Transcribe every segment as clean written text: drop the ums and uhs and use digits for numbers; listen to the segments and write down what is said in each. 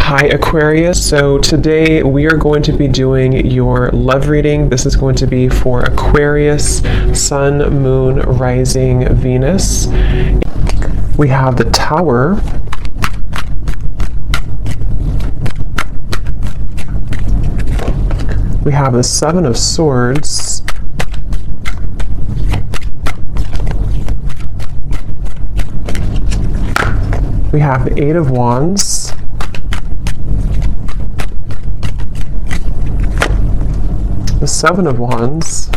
Hi Aquarius, so today we are going to be doing your love reading. This is going to be for Aquarius, Sun, Moon, Rising, Venus. We have the Tower. We have the Seven of Swords. We have the Eight of Wands. The Seven of Wands,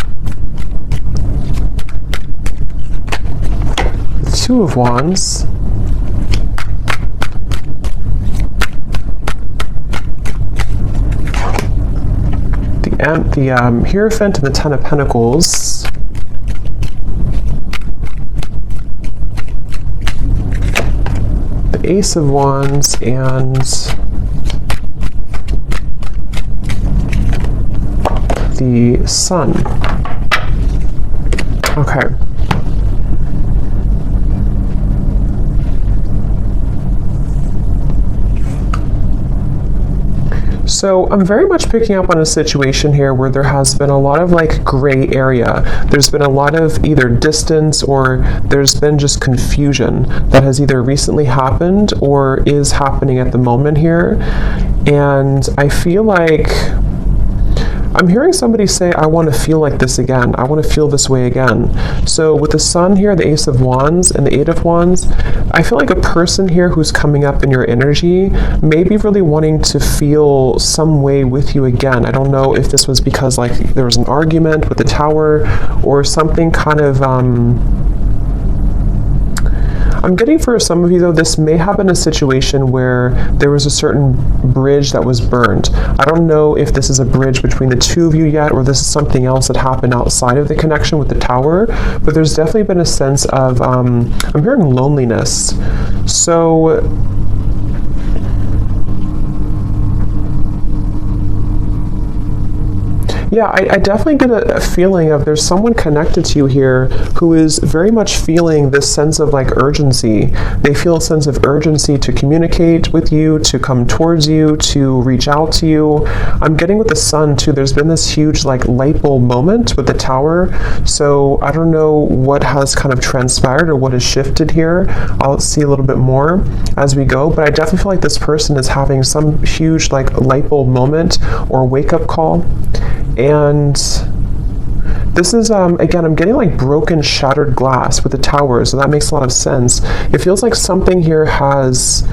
the Two of Wands, the Hierophant and the Ten of Pentacles, the Ace of Wands, and the Sun. Okay. So I'm very much picking up on a situation here where there has been a lot of like gray area. There's been a lot of either distance or there's been just confusion that has either recently happened or is happening at the moment here. And I feel like I'm hearing somebody say, I want to feel like this again. I want to feel this way again. So with the Sun here, the Ace of Wands, and the Eight of Wands, I feel like a person here who's coming up in your energy may be really wanting to feel some way with you again. I don't know if this was because like there was an argument with the Tower or something kind of I'm getting for some of you though, this may have been a situation where there was a certain bridge that was burned. I don't know if this is a bridge between the two of you yet, or this is something else that happened outside of the connection with the Tower, but there's definitely been a sense of, I'm hearing loneliness. So, yeah, I definitely get a feeling of there's someone connected to you here who is very much feeling this sense of like urgency. They feel a sense of urgency to communicate with you, to come towards you, to reach out to you. I'm getting with the Sun too, there's been this huge like light bulb moment with the Tower. So I don't know what has kind of transpired or what has shifted here. I'll see a little bit more as we go, but I definitely feel like this person is having some huge like light bulb moment or wake up call. And this is, again, I'm getting like broken, shattered glass with the Tower, so that makes a lot of sense. It feels like something here has...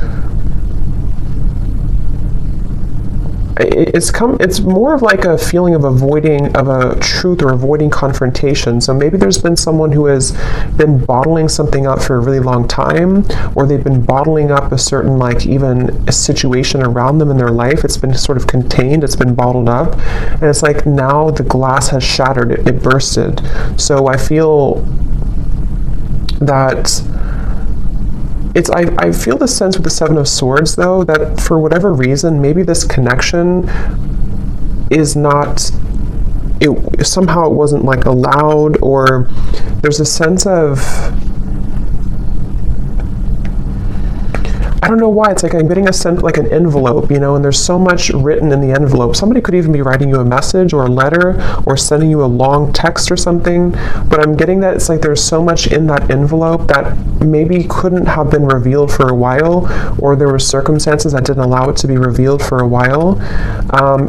It's more of like a feeling of avoiding of a truth or avoiding confrontation. So maybe there's been someone who has been bottling something up for a really long time, or they've been bottling up a certain like even a situation around them in their life. It's been sort of contained, it's been bottled up, and it's like now the glass has shattered, it bursted. So I feel that I feel the sense with the Seven of Swords, though, that for whatever reason, maybe this connection is not, somehow it wasn't like allowed, or there's a sense of, I don't know why, it's like I'm getting a sense like an envelope, you know, and there's so much written in the envelope. Somebody could even be writing you a message or a letter or sending you a long text or something, but I'm getting that it's like there's so much in that envelope that maybe couldn't have been revealed for a while, or there were circumstances that didn't allow it to be revealed for a while.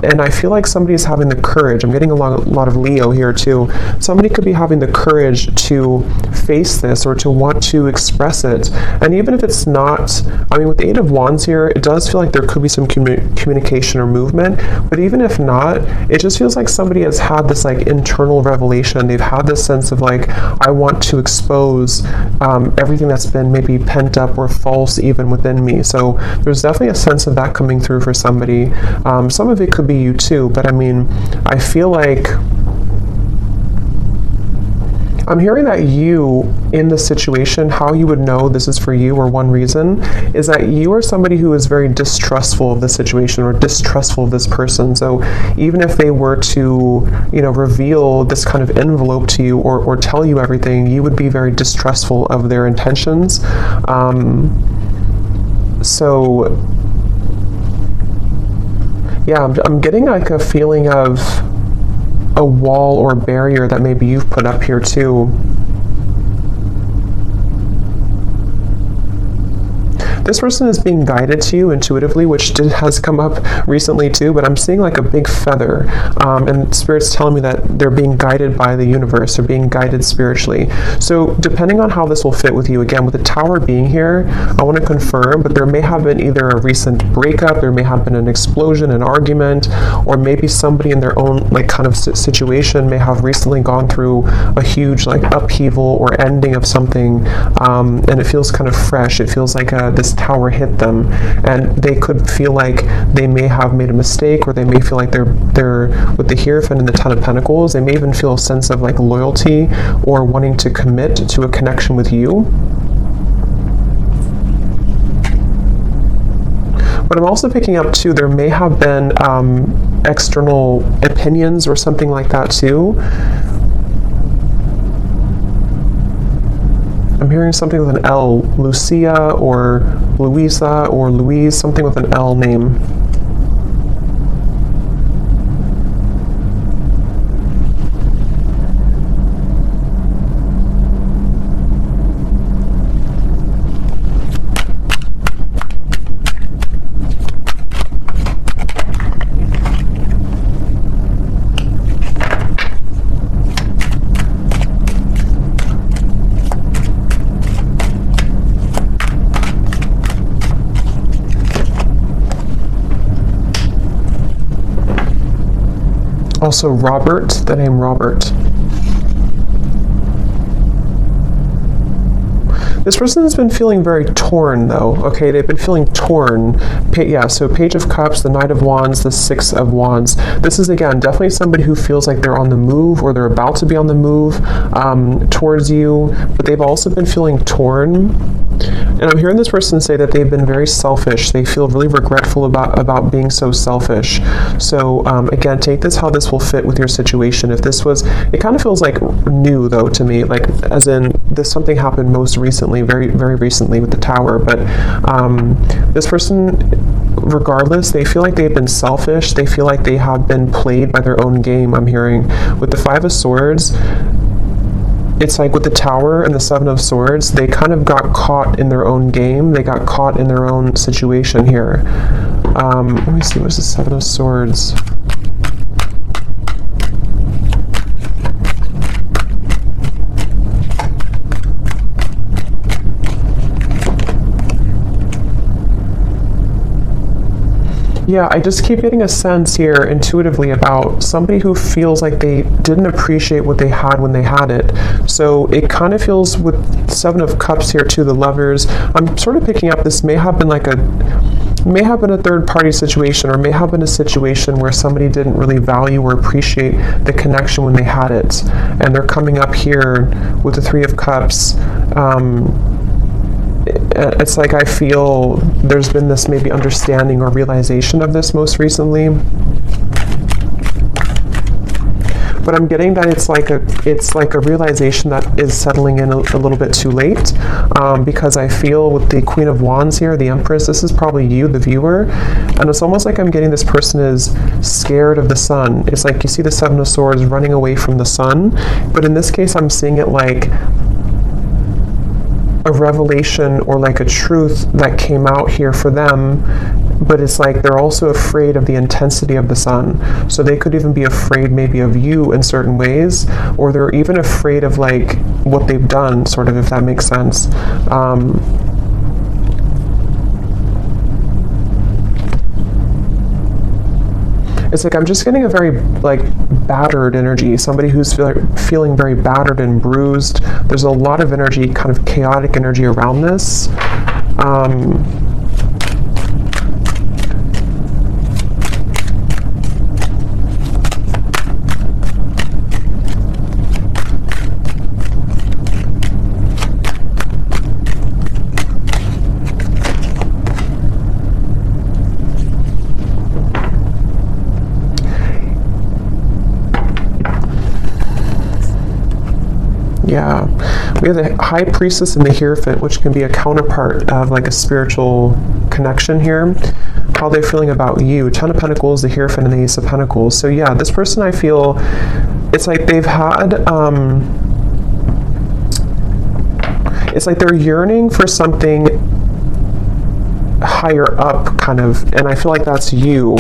And I feel like somebody's having the courage. I'm getting a lot of Leo here too. Somebody could be having the courage to face this or to want to express it. And even if it's not, I mean, with the Eight of Wands here, it does feel like there could be some communication or movement, but even if not, it just feels like somebody has had this like internal revelation. They've had this sense of like, I want to expose everything that's been maybe pent up or false even within me. So there's definitely a sense of that coming through for somebody. Some of it could be you too, but I mean, I feel like I'm hearing that you, in this situation, how you would know this is for you, or one reason, is that you are somebody who is very distrustful of the situation or distrustful of this person. So even if they were to, you know, reveal this kind of envelope to you or tell you everything, you would be very distrustful of their intentions. So Yeah, I'm getting like a feeling of a wall or barrier that maybe you've put up here too. This person is being guided to you intuitively, which has come up recently too, but I'm seeing like a big feather. And Spirit's telling me that they're being guided by the universe. They're being guided spiritually. So depending on how this will fit with you, again, with the Tower being here, I want to confirm, but there may have been either a recent breakup, there may have been an explosion, an argument, or maybe somebody in their own like kind of situation may have recently gone through a huge like upheaval or ending of something, and it feels kind of fresh. It feels like this tower hit them, and they could feel like they may have made a mistake, or they may feel like they're with the Hierophant and the Ten of Pentacles, they may even feel a sense of like loyalty or wanting to commit to a connection with you. But I'm also picking up too, there may have been external opinions or something like that too. I'm hearing something with an L, Lucia or Louisa or Louise, something with an L name. Also Robert, the name Robert. This person has been feeling very torn though, okay? They've been feeling torn. So Page of Cups, the Knight of Wands, the Six of Wands. This is, again, definitely somebody who feels like they're on the move, or they're about to be on the move towards you, but they've also been feeling torn. And I'm hearing this person say that they've been very selfish. They feel really regretful about being so selfish. So again, take this how this will fit with your situation. If this was, it kind of feels like new though to me, like as in this something happened most recently, very, very recently with the Tower. But this person, regardless, they feel like they've been selfish. They feel like they have been played by their own game, I'm hearing. With the Five of Swords, it's like with the Tower and the Seven of Swords, they kind of got caught in their own game. They got caught in their own situation here. Let me see, what's the Seven of Swords? Yeah, I just keep getting a sense here intuitively about somebody who feels like they didn't appreciate what they had when they had it. So it kind of feels with Seven of Cups here too, the Lovers. I'm sort of picking up this may have been a third party situation, or may have been a situation where somebody didn't really value or appreciate the connection when they had it. And they're coming up here with the Three of Cups. It's like I feel there's been this maybe understanding or realization of this most recently. But I'm getting that it's like a realization that is settling in a little bit too late, because I feel with the Queen of Wands here, the Empress, this is probably you, the viewer, and it's almost like I'm getting this person is scared of the sun. It's like you see the Seven of Swords running away from the sun, but in this case I'm seeing it like a revelation or like a truth that came out here for them, but it's like they're also afraid of the intensity of the sun. So they could even be afraid maybe of you in certain ways, or they're even afraid of like what they've done, sort of, if that makes sense. It's like I'm just getting a very like battered energy, somebody who's feeling very battered and bruised. There's a lot of energy, kind of chaotic energy around this. Yeah, we have the High Priestess and the Hierophant, which can be a counterpart of like a spiritual connection here. how they're feeling about you. Ten of Pentacles, the Hierophant, and the Ace of Pentacles. So yeah, this person, I feel, it's like they've had, it's like they're yearning for something higher up, kind of, and I feel like that's you.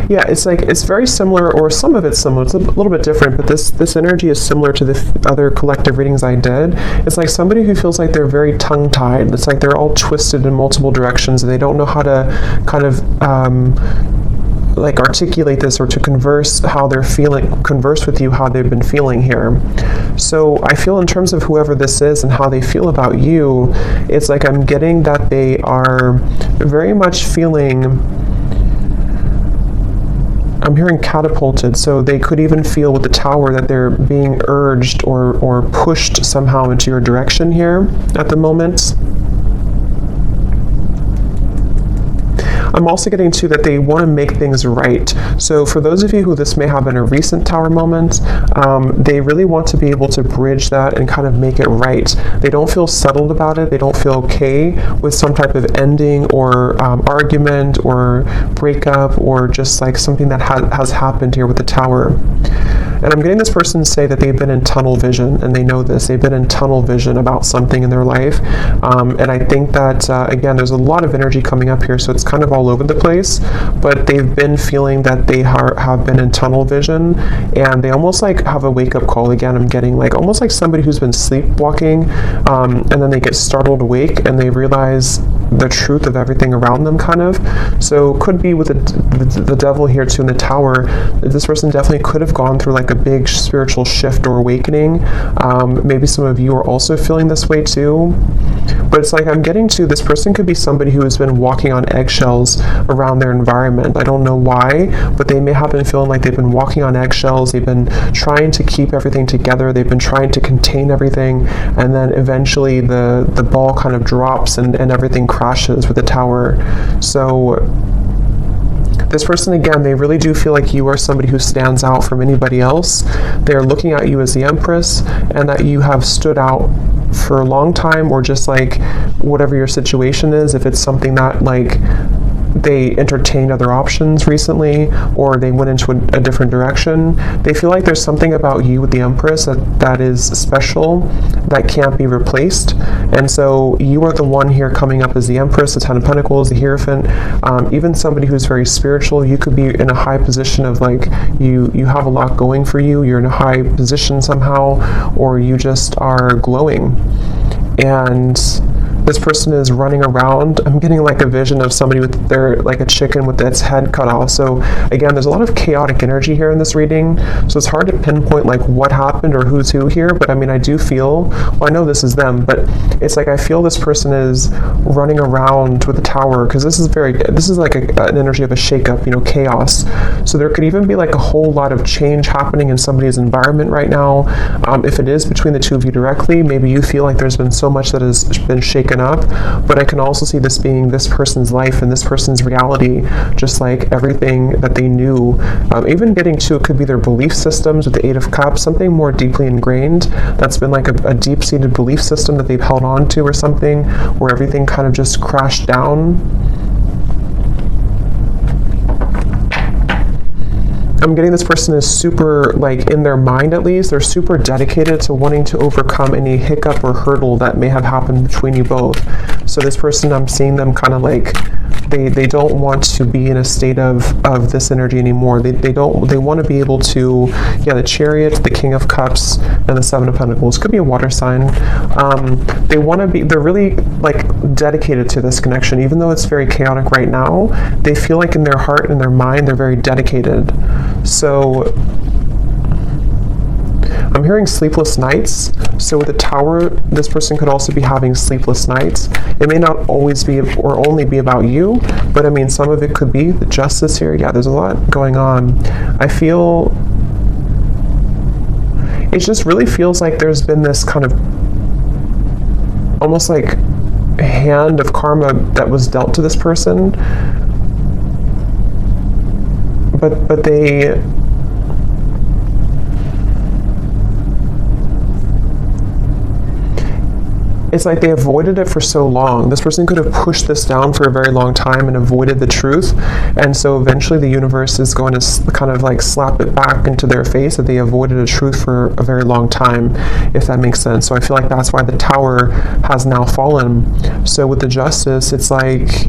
Yeah, it's like, it's very similar, or some of it's similar. It's a little bit different, but this energy is similar to the other collective readings I did. It's like somebody who feels like they're very tongue-tied. It's like they're all twisted in multiple directions, and they don't know how to kind of like articulate this, or to converse how they're feeling, converse with you how they've been feeling here. So I feel, in terms of whoever this is and how they feel about you, it's like I'm getting that they are very much feeling, I'm hearing catapulted, so they could even feel with the Tower that they're being urged or pushed somehow into your direction here at the moment. I'm also getting to that they want to make things right. So for those of you who this may have been a recent Tower moment, they really want to be able to bridge that and kind of make it right. They don't feel settled about it. They don't feel okay with some type of ending or argument or breakup, or just like something that has happened here with the Tower. And I'm getting this person to say that they've been in tunnel vision, and they know this. They've been in tunnel vision about something in their life. And I think that, again, there's a lot of energy coming up here, so it's kind of all over the place. But they've been feeling that they have been in tunnel vision, and they almost like have a wake-up call. Again, I'm getting like almost like somebody who's been sleepwalking, and then they get startled awake, and they realize the truth of everything around them, kind of. So could be with the devil here too in the Tower. This person definitely could have gone through like a big spiritual shift or awakening. Maybe some of you are also feeling this way too. But it's like I'm getting to, this person could be somebody who has been walking on eggshells around their environment. I don't know why, but they may have been feeling like they've been walking on eggshells. They've been trying to keep everything together. They've been trying to contain everything, and then eventually the ball kind of drops and everything crashes with the Tower. So this person, again, they really do feel like you are somebody who stands out from anybody else. They're looking at you as the Empress, and that you have stood out for a long time, or just like whatever your situation is. If it's something that like they entertained other options recently, or they went into a different direction, they feel like there's something about you with the Empress that is special, that can't be replaced. And so you are the one here coming up as the Empress, the Ten of Pentacles, the Hierophant. Even somebody who's very spiritual, you could be in a high position of like you have a lot going for you, you're in a high position somehow, or you just are glowing. And this person is running around. I'm getting like a vision of somebody with their, like a chicken with its head cut off. So again, there's a lot of chaotic energy here in this reading. So it's hard to pinpoint like what happened or who's who here. But I mean, I do feel, well, I know this is them, but it's like I feel this person is running around with the Tower, because this is like an energy of a shakeup, you know, chaos. So there could even be like a whole lot of change happening in somebody's environment right now. If it is between the two of you directly, maybe you feel like there's been so much that has been shaken up, but I can also see this being this person's life and this person's reality, just like everything that they knew. Even getting to, it could be their belief systems with the Eight of Cups, something more deeply ingrained that's been like a deep-seated belief system that they've held on to, or something where everything kind of just crashed down. I'm getting this person is super, like in their mind at least, they're super dedicated to wanting to overcome any hiccup or hurdle that may have happened between you both. So this person, I'm seeing them kind of like, they don't want to be in a state of this energy anymore. They want to be able to, yeah, the Chariot, the King of Cups, and the Seven of Pentacles. Could be a water sign. They want to be, they're really like dedicated to this connection. Even though it's very chaotic right now, they feel like in their heart and their mind, they're very dedicated. So I'm hearing sleepless nights. So with the Tower, this person could also be having sleepless nights. It may not always be or only be about you, but I mean, some of it could be the Justice here. Yeah, there's a lot going on. I feel it just really feels like there's been this kind of almost like hand of karma that was dealt to this person, but they it's like they avoided it for so long. This person could have pushed this down for a very long time and avoided the truth, and so eventually the universe is going to kind of like slap it back into their face that they avoided a truth for a very long time, if that makes sense. So I feel like that's why the Tower has now fallen. So with the Justice, it's like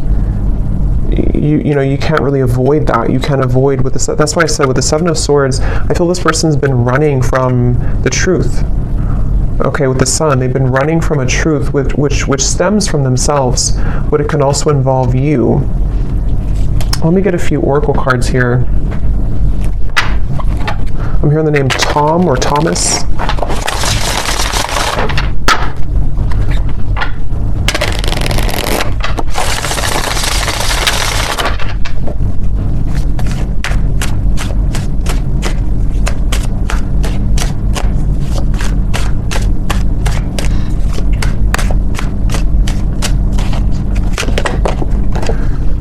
you know, you can't really avoid that. You can't avoid with the, that's why I said with the Seven of Swords, I feel this person's been running from the truth. Okay, with the Sun, they've been running from a truth which stems from themselves, but it can also involve you. Let me get a few oracle cards here. I'm hearing the name Tom or Thomas.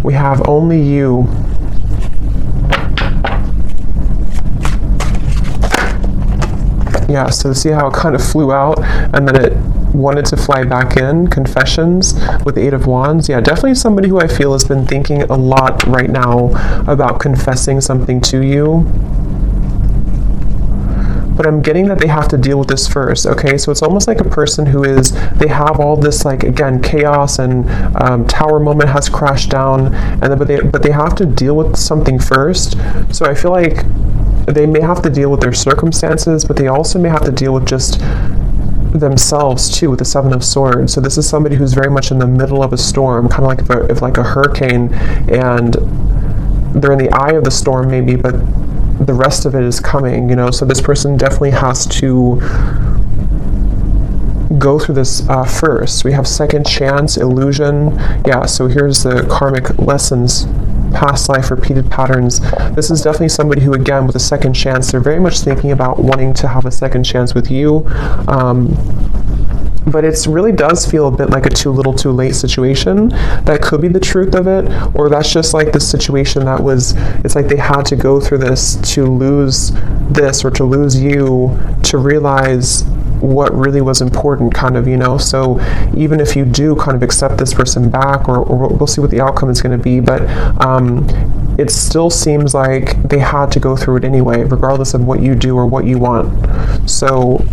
We have only you. Yeah, so see how it kind of flew out and then it wanted to fly back in. Confessions with the Eight of Wands. Yeah, definitely somebody who I feel has been thinking a lot right now about confessing something to you. But I'm getting that they have to deal with this first, okay? So it's almost like a person who is, they have all this, like, again, chaos and Tower moment has crashed down, and then, but they have to deal with something first. So I feel like they may have to deal with their circumstances, but they also may have to deal with just themselves too, with the Seven of Swords. So this is somebody who's very much in the middle of a storm, kind of like if like a hurricane, and they're in the eye of the storm maybe, but the rest of it is coming, you know. So this person definitely has to go through this first. We have second chance, illusion. Yeah, so here's the karmic lessons, past life, repeated patterns. This is definitely somebody who, again, with a second chance, they're very much thinking about wanting to have a second chance with you. But it really does feel a bit like a too little too late situation. That could be the truth of it, or that's just like the situation that was, it's like they had to go through this to lose this or to lose you to realize what really was important, kind of, you know. So even if you do kind of accept this person back, or we'll see what the outcome is going to be, but it still seems like they had to go through it anyway, regardless of what you do or what you want. So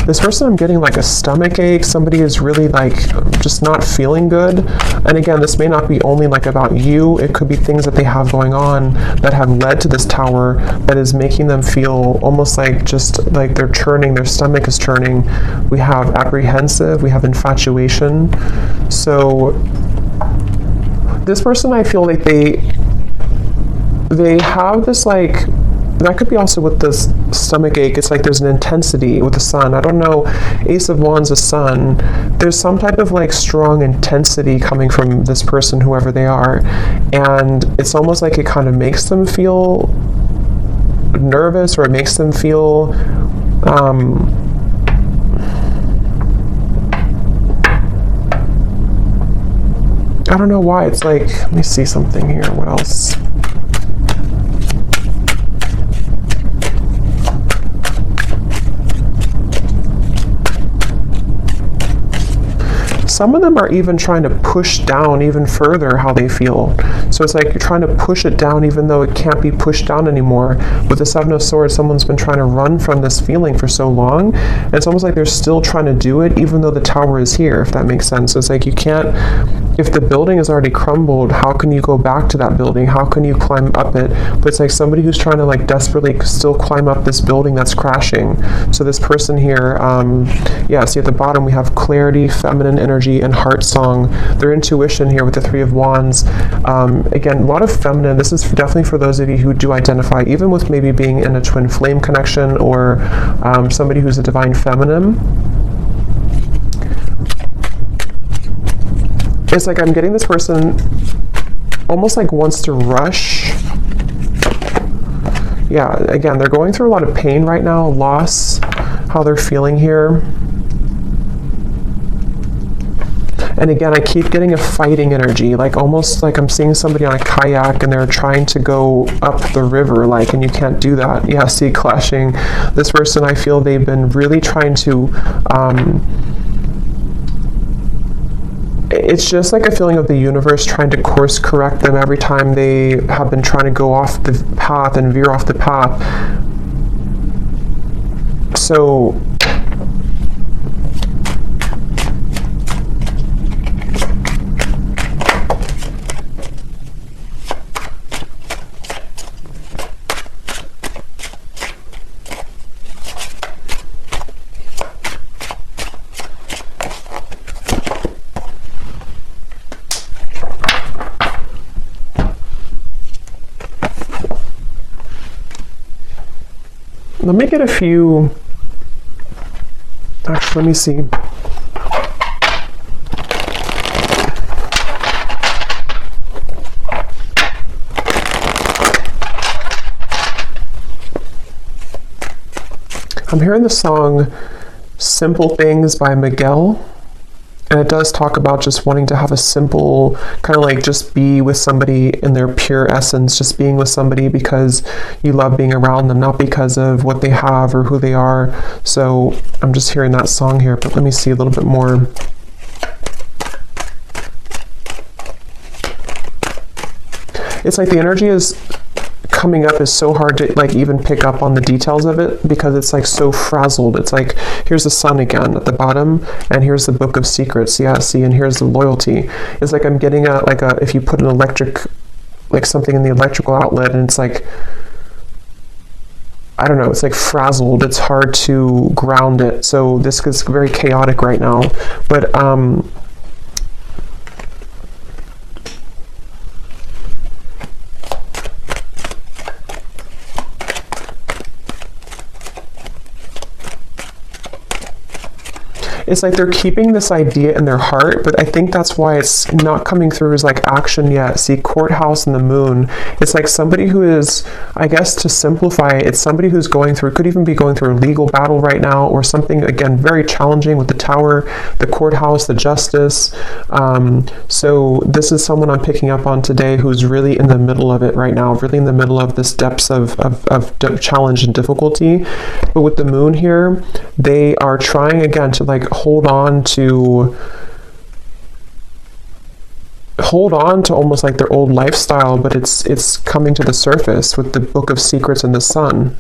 this person, I'm getting like a stomach ache. Somebody is really like just not feeling good. And again, this may not be only like about you. It could be things that they have going on that have led to this Tower that is making them feel almost like just like they're churning, their stomach is churning. We have apprehensive, we have infatuation. So this person, I feel like they have this like, that could be also with this stomach ache. It's like there's an intensity with the Sun. I don't know, Ace of Wands, the Sun. There's some type of like strong intensity coming from this person, whoever they are. And it's almost like it kind of makes them feel nervous, or it makes them feel I don't know why. It's like, let me see something here. What else? Some of them are even trying to push down even further how they feel. So it's like you're trying to push it down even though it can't be pushed down anymore. With the Seven of Swords, someone's been trying to run from this feeling for so long. And it's almost like they're still trying to do it even though the Tower is here, if that makes sense. So it's like you can't, if the building is already crumbled, how can you go back to that building? How can you climb up it? But it's like somebody who's trying to like desperately still climb up this building that's crashing. So this person here, yeah, see at the bottom we have clarity, feminine energy, and heart song. Their intuition here with the Three of Wands. Again, a lot of feminine. This is definitely for those of you who do identify even with maybe being in a twin flame connection, or somebody who's a divine feminine. It's like I'm getting this person almost like wants to rush. Yeah, again, they're going through a lot of pain right now, loss, how they're feeling here. And again, I keep getting a fighting energy, like almost like I'm seeing somebody on a kayak and they're trying to go up the river, like, and you can't do that. Yeah, see, clashing. This person, I feel they've been really trying to, it's just like a feeling of the universe trying to course correct them every time they have been trying to go off the path and veer off the path. So let me get a few. Actually, let me see. I'm hearing the song Simple Things by Miguel. And it does talk about just wanting to have a simple, kind of like just be with somebody in their pure essence, just being with somebody because you love being around them, not because of what they have or who they are. So I'm just hearing that song here, but let me see a little bit more. It's like the energy is coming up is so hard to like even pick up on the details of it because it's like so frazzled. It's like, here's the sun again at the bottom, and here's the book of secrets. Yeah, see, and here's the loyalty. It's like I'm getting if you put an electric, like something in the electrical outlet, and it's like, I don't know, it's like frazzled. It's hard to ground it. So this is very chaotic right now. But it's like they're keeping this idea in their heart, but I think that's why it's not coming through as like action yet. See, courthouse and the moon. It's like somebody who is, I guess to simplify it, it's somebody who's going through, could even be going through a legal battle right now or something, again, very challenging with the tower, the courthouse, the justice. So this is someone I'm picking up on today who's really in the middle of it right now, really in the middle of this depths of challenge and difficulty. But with the moon here, they are trying again to like hold on to almost like their old lifestyle, but it's coming to the surface with the book of secrets and the sun.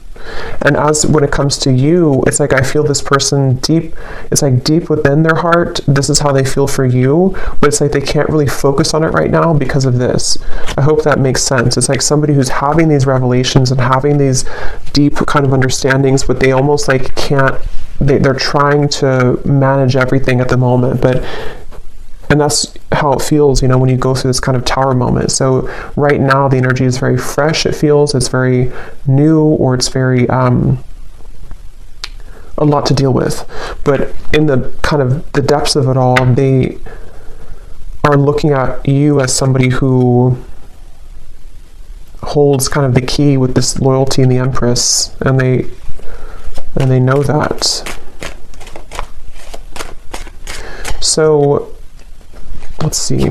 And as when it comes to you, it's like I feel this person deep, it's like deep within their heart, this is how they feel for you, but it's like they can't really focus on it right now because of this. I hope that makes sense. It's like somebody who's having these revelations and having these deep kind of understandings, but they almost like can't, they're trying to manage everything at the moment, and that's how it feels, you know, when you go through this kind of tower moment. So right now the energy is very fresh, it feels, it's very new, or it's very a lot to deal with. But in the kind of the depths of it all, they are looking at you as somebody who holds kind of the key with this loyalty and the Empress, and they know that. So let's see.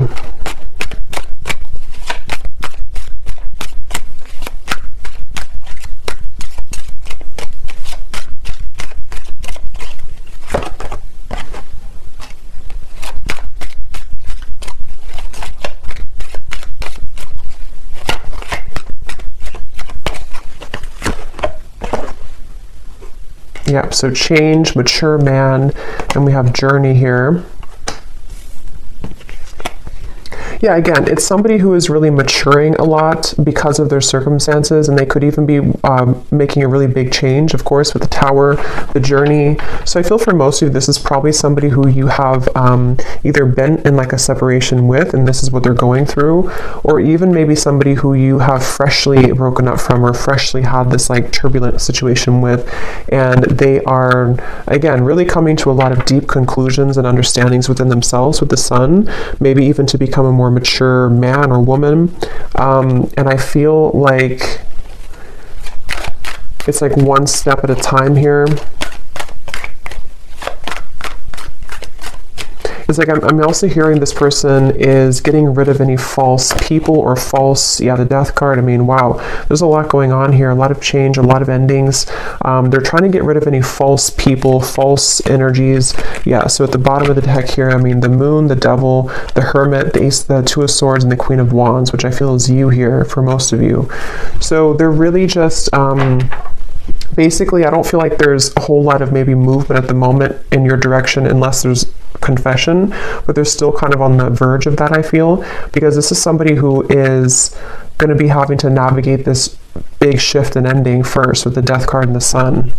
Yeah, so change, mature man, and we have journey here. Yeah, again, it's somebody who is really maturing a lot because of their circumstances, and they could even be making a really big change, of course, with the tower, the journey. So I feel for most of you, this is probably somebody who you have either been in like a separation with, and this is what they're going through, or even maybe somebody who you have freshly broken up from or freshly had this like turbulent situation with, and they are, again, really coming to a lot of deep conclusions and understandings within themselves with the sun, maybe even to become a more mature man or woman. And I feel like it's like one step at a time here. It's like I'm also hearing this person is getting rid of any false people or false, the death card. I mean, wow, there's a lot going on here, a lot of change, a lot of endings. They're trying to get rid of any false people, false energies. Yeah, so at the bottom of the deck here, I mean, the moon, the devil, the hermit, the ace, the two of swords, and the queen of wands, which I feel is you here for most of you. So they're really just, basically, I don't feel like there's a whole lot of maybe movement at the moment in your direction unless there's confession, but they're still kind of on the verge of that, I feel, because this is somebody who is going to be having to navigate this big shift and ending first with the death card and the sun.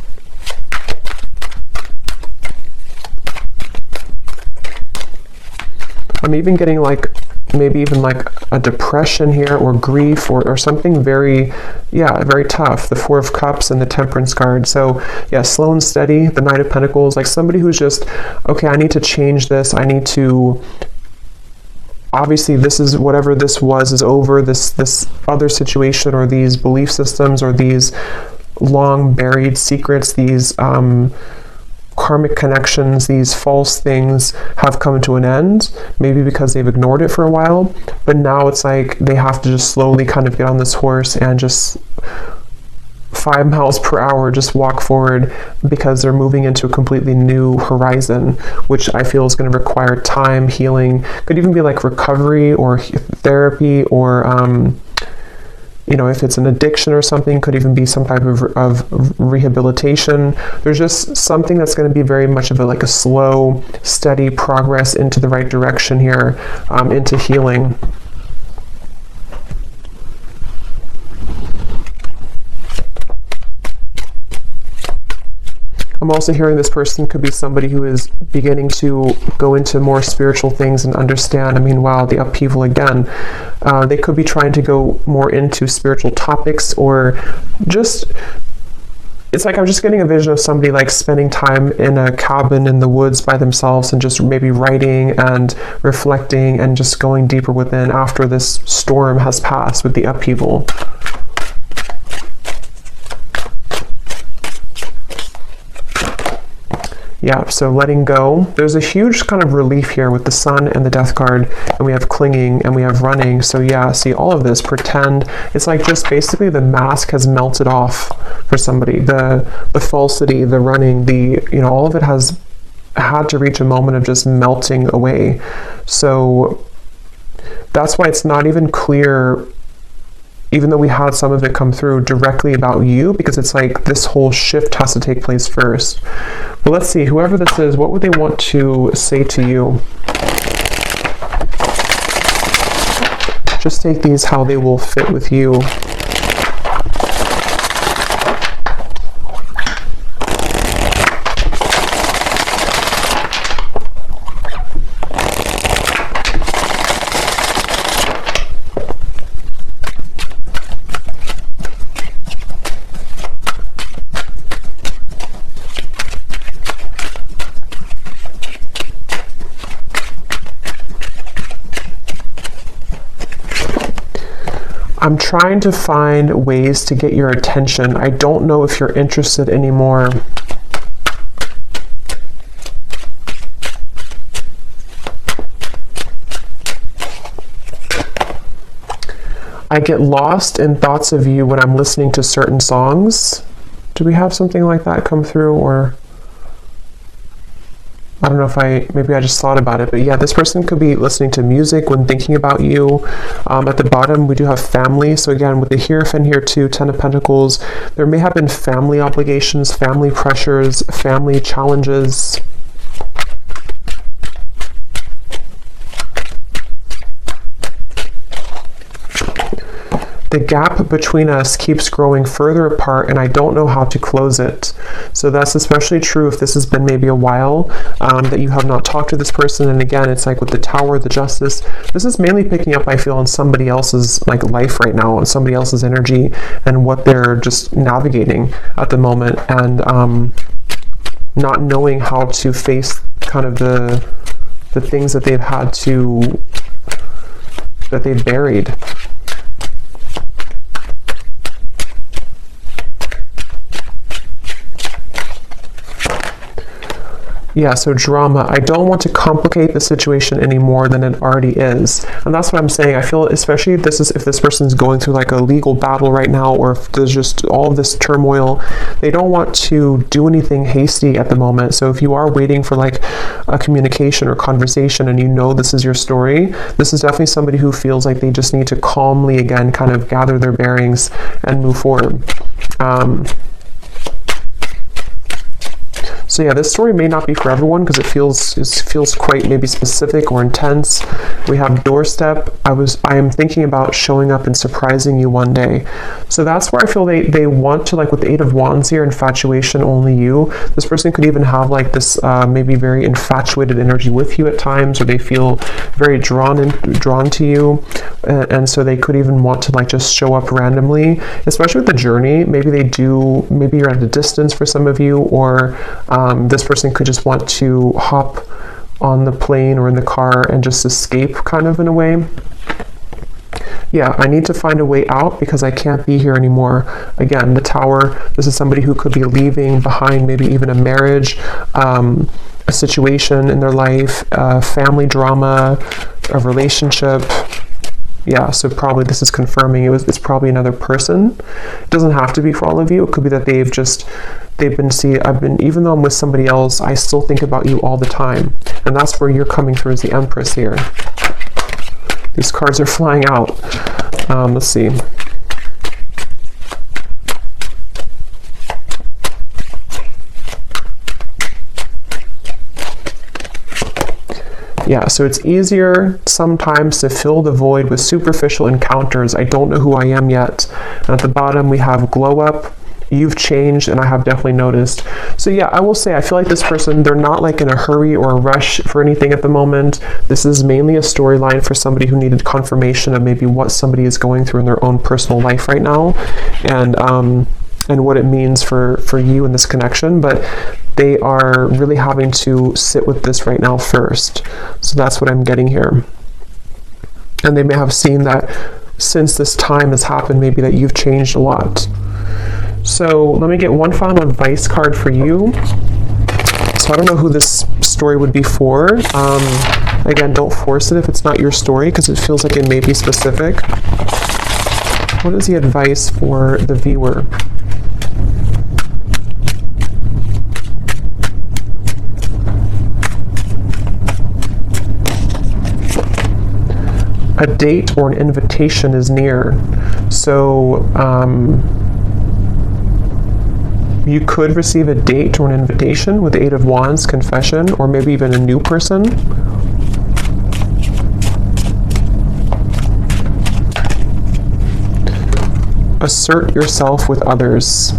I'm even getting like maybe even like a depression here or grief or something very, very tough. The Four of Cups and the Temperance card. So yeah, slow and steady, the Knight of Pentacles, like somebody who's just, okay, I need to change this. I need to, obviously this is whatever this was is over, this other situation or these belief systems or these long buried secrets, these karmic connections, these false things have come to an end, maybe because they've ignored it for a while, but now it's like they have to just slowly kind of get on this horse and just 5 miles per hour just walk forward, because they're moving into a completely new horizon, which I feel is going to require time, healing, could even be like recovery or therapy, or if it's an addiction or something, could even be some type of rehabilitation. There's just something that's going to be very much of a slow, steady progress into the right direction here, into healing. I'm also hearing this person could be somebody who is beginning to go into more spiritual things and understand. I mean, wow, the upheaval again. They could be trying to go more into spiritual topics, or just, it's like I'm just getting a vision of somebody like spending time in a cabin in the woods by themselves and just maybe writing and reflecting and just going deeper within after this storm has passed with the upheaval. Yeah, so letting go. There's a huge kind of relief here with the sun and the death card, and we have clinging and we have running. So yeah, see all of this, pretend. It's like just basically the mask has melted off for somebody. The falsity, the running, all of it has had to reach a moment of just melting away. So that's why it's not even clear, even though we had some of it come through directly about you, because it's like this whole shift has to take place first. But let's see, whoever this is, what would they want to say to you? Just take these how they will fit with you. I'm trying to find ways to get your attention. I don't know if you're interested anymore. I get lost in thoughts of you when I'm listening to certain songs. Do we have something like that come through? Or I don't know if maybe I just thought about it, but yeah, this person could be listening to music when thinking about you. At the bottom, we do have family. So again, with the Hierophant here too, 10 of Pentacles, there may have been family obligations, family pressures, family challenges. The gap between us keeps growing further apart, and I don't know how to close it. So that's especially true if this has been maybe a while that you have not talked to this person. And again, it's like with the Tower, the Justice, this is mainly picking up, I feel, on somebody else's like life right now, on somebody else's energy and what they're just navigating at the moment, and not knowing how to face kind of the things that they've had to, that they've buried. Yeah, so drama. I don't want to complicate the situation any more than it already is. And that's what I'm saying. I feel, especially if this person's going through like a legal battle right now, or if there's just all of this turmoil, they don't want to do anything hasty at the moment. So if you are waiting for like a communication or conversation and you know this is your story, this is definitely somebody who feels like they just need to calmly again kind of gather their bearings and move forward. So yeah, this story may not be for everyone because it feels quite maybe specific or intense. We have doorstep. I am thinking about showing up and surprising you one day. So that's where I feel they want to, like with the Eight of Wands here, infatuation, only you. This person could even have like this maybe very infatuated energy with you at times, or they feel very drawn to you. And so they could even want to like just show up randomly, especially with the journey. Maybe you're at a distance for some of you, or this person could just want to hop on the plane or in the car and just escape kind of in a way. Yeah, I need to find a way out because I can't be here anymore. Again, the Tower, this is somebody who could be leaving behind maybe even a marriage, a situation in their life, family drama, a relationship. Yeah, so probably this is confirming it's probably another person. It doesn't have to be for all of you. It could be that even though I'm with somebody else, I still think about you all the time. And that's where you're coming through as the Empress here. These cards are flying out. Let's see. Yeah, so it's easier sometimes to fill the void with superficial encounters. I don't know who I am yet. And at the bottom, we have glow up. You've changed, and I have definitely noticed. So yeah, I will say, I feel like this person, they're not like in a hurry or a rush for anything at the moment. This is mainly a storyline for somebody who needed confirmation of maybe what somebody is going through in their own personal life right now, and what it means for you in this connection. But they are really having to sit with this right now first. So that's what I'm getting here. And they may have seen that since this time has happened, maybe that you've changed a lot. So let me get one final advice card for you. So I don't know who this story would be for. Again, don't force it if it's not your story, because it feels like it may be specific. What is the advice for the viewer? A date or an invitation is near. So you could receive a date or an invitation with the Eight of Wands, confession, or maybe even a new person. Assert yourself with others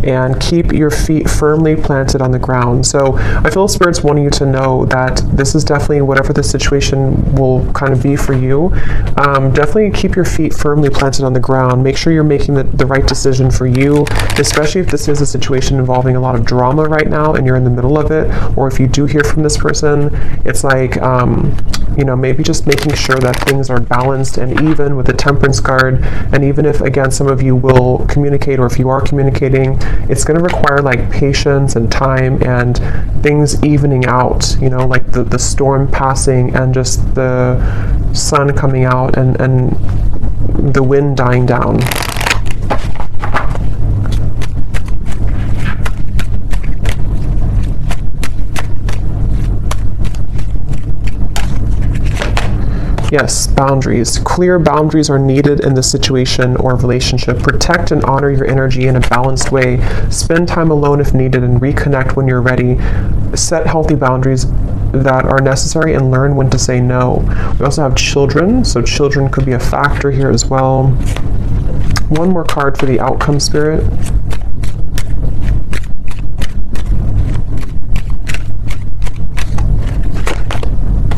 and keep your feet firmly planted on the ground. So I feel spirits wanting you to know that this is definitely, whatever the situation will kind of be for you, definitely keep your feet firmly planted on the ground. Make sure you're making the right decision for you, especially if this is a situation involving a lot of drama right now and you're in the middle of it, or if you do hear from this person, it's like, maybe just making sure that things are balanced and even with the Temperance card. And even if, again, some of you will communicate, or if you are communicating, it's going to require like patience and time and things evening out, like the storm passing and just the sun coming out and the wind dying down. Yes, boundaries. Clear boundaries are needed in this situation or relationship. Protect and honor your energy in a balanced way. Spend time alone if needed and reconnect when you're ready. Set healthy boundaries that are necessary and learn when to say no. We also have children, so children could be a factor here as well. One more card for the outcome spirit.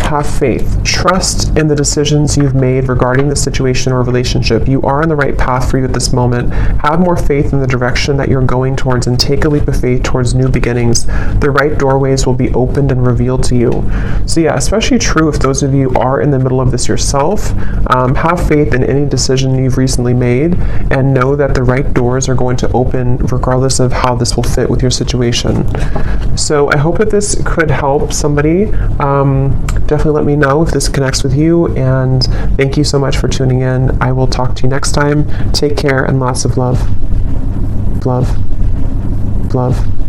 have faith. Trust in the decisions you've made regarding the situation or relationship. You are on the right path for you at this moment. Have more faith in the direction that you're going towards and take a leap of faith towards new beginnings. The right doorways will be opened and revealed to you. So yeah, especially true if those of you are in the middle of this yourself. Have faith in any decision you've recently made and know that the right doors are going to open regardless of how this will fit with your situation. So I hope that this could help somebody. Definitely let me know if this connects with you, and thank you so much for tuning in. I will talk to you next time. Take care and lots of love. Love. Love.